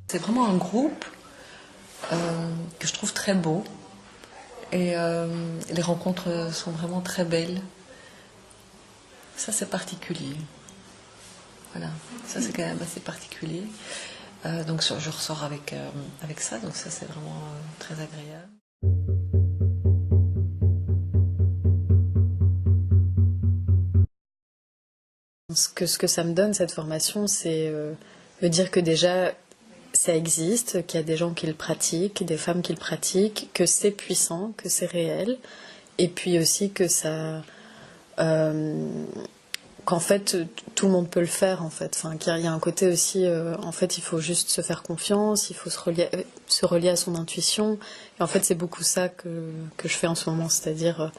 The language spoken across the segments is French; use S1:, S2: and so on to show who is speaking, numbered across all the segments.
S1: C'est vraiment un groupe que je trouve très beau et les rencontres sont vraiment très belles. Ça c'est particulier. Voilà, ça c'est quand même assez particulier. Donc je ressors avec ça, donc ça c'est vraiment très agréable.
S2: Ce que ça me donne, cette formation, c'est me dire que déjà, ça existe, qu'il y a des gens qui le pratiquent, des femmes qui le pratiquent, que c'est puissant, que c'est réel, et puis aussi que ça... qu'en fait, tout le monde peut le faire, en fait. Enfin, qu'il y a un côté aussi, en fait, il faut juste se faire confiance, il faut se relier à son intuition. Et en fait, c'est beaucoup ça que je fais en ce moment, c'est-à-dire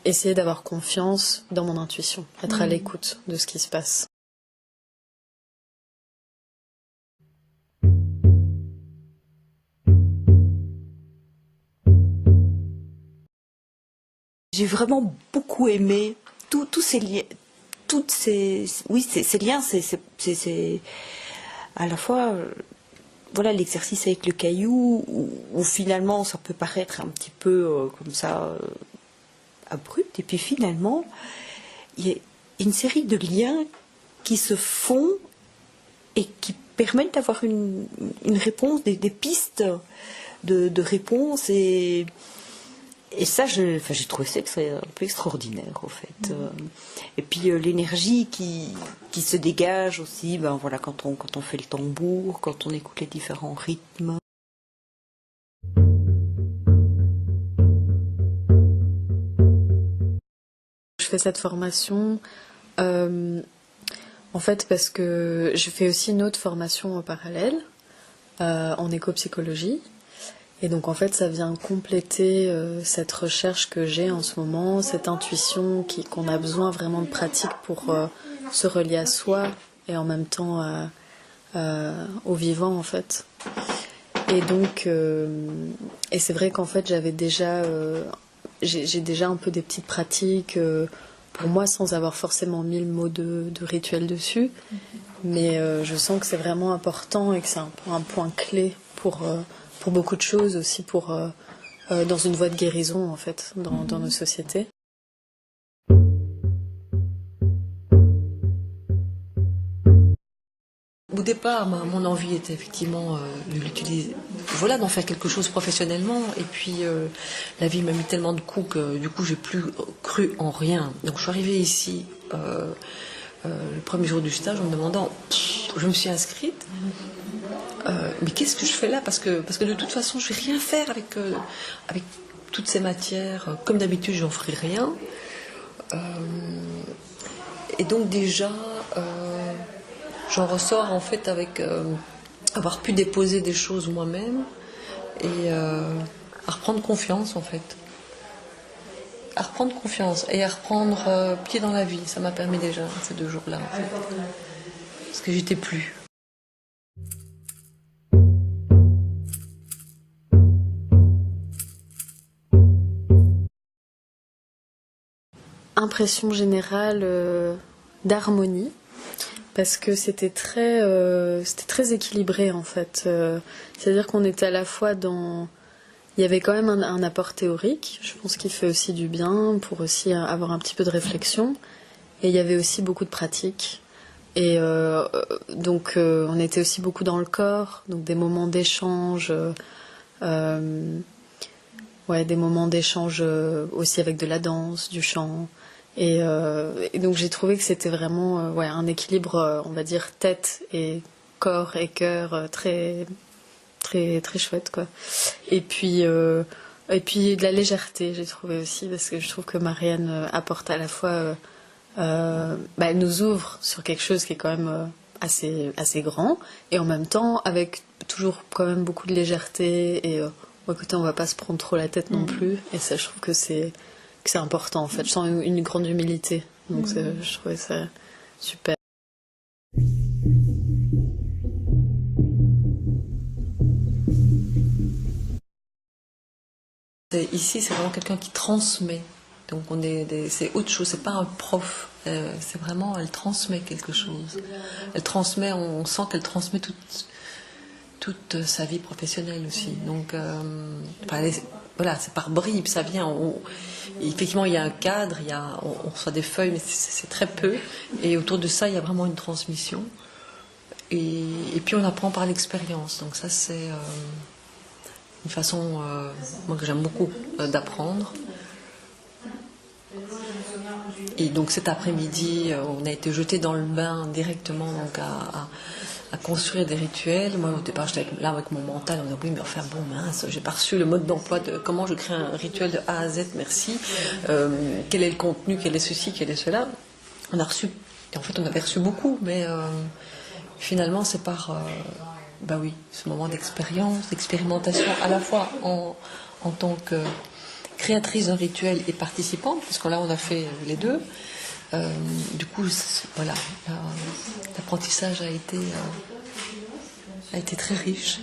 S2: essayer d'avoir confiance dans mon intuition, être à l'écoute de ce qui se passe.
S3: J'ai vraiment beaucoup aimé tous ces liens, ces liens, c'est à la fois, voilà, l'exercice avec le caillou, où finalement ça peut paraître un petit peu comme ça, abrupt, et puis finalement, il y a une série de liens qui se font et qui permettent d'avoir une réponse, des pistes de réponse, et ça, j'ai trouvé ça un peu extraordinaire, au fait. Et puis l'énergie qui se dégage aussi, ben voilà, quand on fait le tambour, quand on écoute les différents rythmes.
S2: Je fais cette formation en fait parce que je fais aussi une autre formation en parallèle en éco-psychologie. Et donc en fait ça vient compléter cette recherche que j'ai en ce moment, cette intuition qu'on a besoin vraiment de pratique pour se relier à soi et en même temps au vivant en fait. Et donc et c'est vrai qu'en fait j'avais déjà j'ai déjà un peu des petites pratiques pour moi sans avoir forcément mis le mot de rituel dessus, mais je sens que c'est vraiment important et que c'est un point clé pour beaucoup de choses, aussi pour dans une voie de guérison en fait dans nos sociétés.
S1: Au départ, mon envie était effectivement de l'utiliser, voilà, d'en faire quelque chose professionnellement. Et puis la vie m'a mis tellement de coups que du coup j'ai plus cru en rien. Donc je suis arrivée ici le premier jour du stage en me demandant, je me suis inscrite, mais qu'est-ce que je fais là, parce que de toute façon je vais rien faire avec toutes ces matières. Comme d'habitude, j'en ferai rien. Et donc déjà, j'en ressors en fait avec avoir pu déposer des choses moi-même et à reprendre confiance en fait. À reprendre confiance et à reprendre pied dans la vie. Ça m'a permis déjà ces 2 jours-là en fait. Parce que j'étais plus.
S2: Impression générale d'harmonie, parce que c'était très équilibré en fait. C'est-à-dire qu'on était à la fois dans... Il y avait quand même un apport théorique, je pense qu'il fait aussi du bien pour aussi avoir un petit peu de réflexion. Et il y avait aussi beaucoup de pratique. Et donc on était aussi beaucoup dans le corps, donc des moments d'échange, des moments d'échange aussi avec de la danse, du chant. Et donc j'ai trouvé que c'était vraiment un équilibre, on va dire tête et corps et cœur très très très chouette quoi. Et puis de la légèreté j'ai trouvé aussi, parce que je trouve que Marianne apporte à la fois elle nous ouvre sur quelque chose qui est quand même assez grand, et en même temps avec toujours quand même beaucoup de légèreté, et écoutez, on va pas se prendre trop la tête non plus, et ça je trouve que c'est important en fait. Je sens une grande humilité, donc je trouvais ça super.
S1: Ici, c'est vraiment quelqu'un qui transmet. Donc c'est autre chose, c'est pas un prof. C'est vraiment, elle transmet quelque chose. Elle transmet, on sent qu'elle transmet toute sa vie professionnelle aussi. Donc, voilà, c'est par bribes, ça vient. Effectivement, il y a un cadre, on reçoit des feuilles, mais c'est très peu. Et autour de ça, il y a vraiment une transmission. Et puis, on apprend par l'expérience. Donc ça, c'est une façon, moi, que j'aime beaucoup d'apprendre. Et donc cet après-midi, on a été jetés dans le bain directement donc à construire des rituels. Moi au départ j'étais là avec mon mental, on me dit oui mais enfin bon mince, j'ai pas reçu le mode d'emploi de comment je crée un rituel de A à Z, merci. Quel est le contenu, quel est ceci, quel est cela. On a reçu, et en fait on avait reçu beaucoup, mais finalement c'est par ce moment d'expérience, d'expérimentation à la fois en tant que créatrice d'un rituel et participante, parce que là on a fait les deux. Du coup, voilà, l'apprentissage a été très riche.